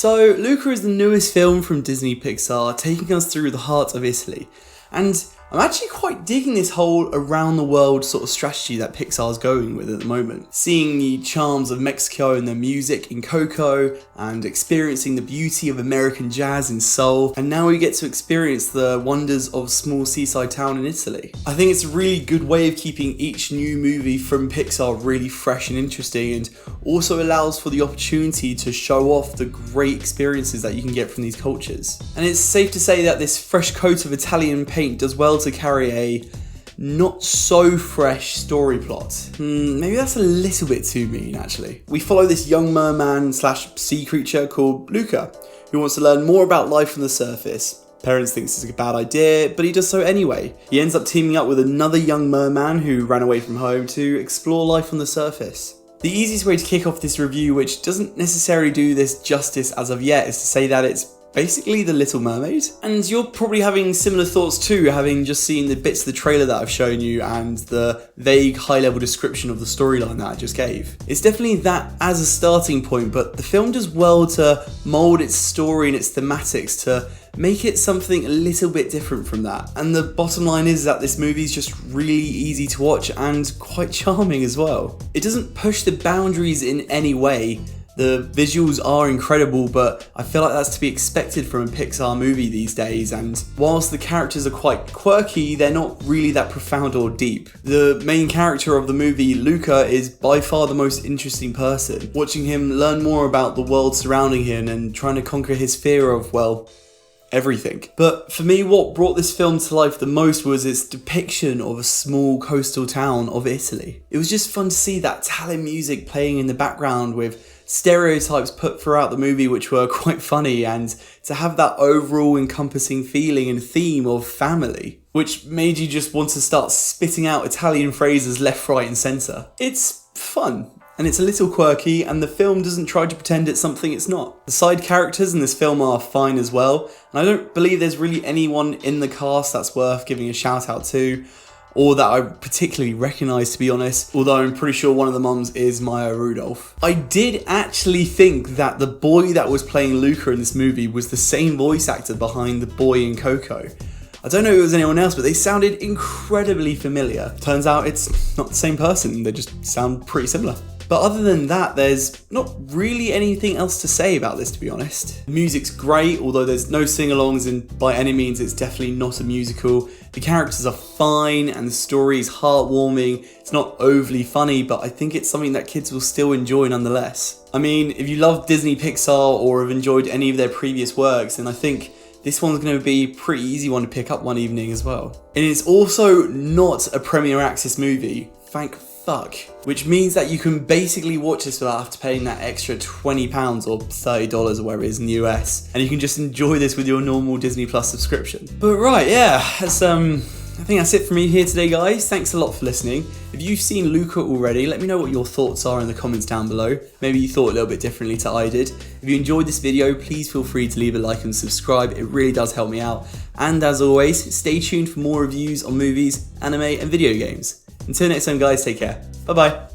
So, Luca is the newest film from Disney Pixar, taking us through the heart of Italy. And I'm actually quite digging this whole around the world sort of strategy that Pixar's going with at the moment. Seeing the charms of Mexico and their music in Coco, and experiencing the beauty of American jazz in Soul, and now we get to experience the wonders of small seaside town in Italy. I think it's a really good way of keeping each new movie from Pixar really fresh and interesting, and also allows for the opportunity to show off the great experiences that you can get from these cultures. And it's safe to say that this fresh coat of Italian paint does well to carry a not so fresh story plot. Maybe that's a little bit too mean actually. We follow this young merman slash sea creature called Luca, who wants to learn more about life on the surface. Parents think this is a bad idea, but he does so anyway. He ends up teaming up with another young merman who ran away from home to explore life on the surface. The easiest way to kick off this review, which doesn't necessarily do this justice as of yet, is to say that it's basically The Little Mermaid. And you're probably having similar thoughts too, having just seen the bits of the trailer that I've shown you and the vague high-level description of the storyline that I just gave. It's definitely that as a starting point, but the film does well to mould its story and its thematics to make it something a little bit different from that. And the bottom line is that this movie is just really easy to watch and quite charming as well. It doesn't push the boundaries in any way. The visuals are incredible, but I feel like that's to be expected from a Pixar movie these days, and whilst the characters are quite quirky, they're not really that profound or deep. The main character of the movie, Luca, is by far the most interesting person. Watching him learn more about the world surrounding him and trying to conquer his fear of, well, everything. But for me, what brought this film to life the most was its depiction of a small coastal town of Italy. It was just fun to see that Italian music playing in the background with stereotypes put throughout the movie which were quite funny, and to have that overall encompassing feeling and theme of family, which made you just want to start spitting out Italian phrases left, right and centre. It's fun. And it's a little quirky, and the film doesn't try to pretend it's something it's not. The side characters in this film are fine as well, and I don't believe there's really anyone in the cast that's worth giving a shout out to, or that I particularly recognise, to be honest, although I'm pretty sure one of the mums is Maya Rudolph. I did actually think that the boy that was playing Luca in this movie was the same voice actor behind the boy in Coco. I don't know if it was anyone else, but they sounded incredibly familiar. Turns out it's not the same person, they just sound pretty similar. But other than that, there's not really anything else to say about this, to be honest. The music's great, although there's no sing-alongs, and by any means it's definitely not a musical. The characters are fine and the story is heartwarming. It's not overly funny, but I think it's something that kids will still enjoy nonetheless. I mean, if you love Disney Pixar or have enjoyed any of their previous works, then I think this one's going to be a pretty easy one to pick up one evening as well. And it's also not a Premier Access movie, thank fuck. Which means that you can basically watch this without having to pay that extra £20 or $30 or whatever it is in the US. And you can just enjoy this with your normal Disney Plus subscription. But right, yeah, I think that's it for me here today, guys. Thanks a lot for listening. If you've seen Luca already, let me know what your thoughts are in the comments down below. Maybe you thought a little bit differently to I did. If you enjoyed this video, please feel free to leave a like and subscribe. It really does help me out. And as always, stay tuned for more reviews on movies, anime, and video games. Until next time, guys, take care. Bye-bye.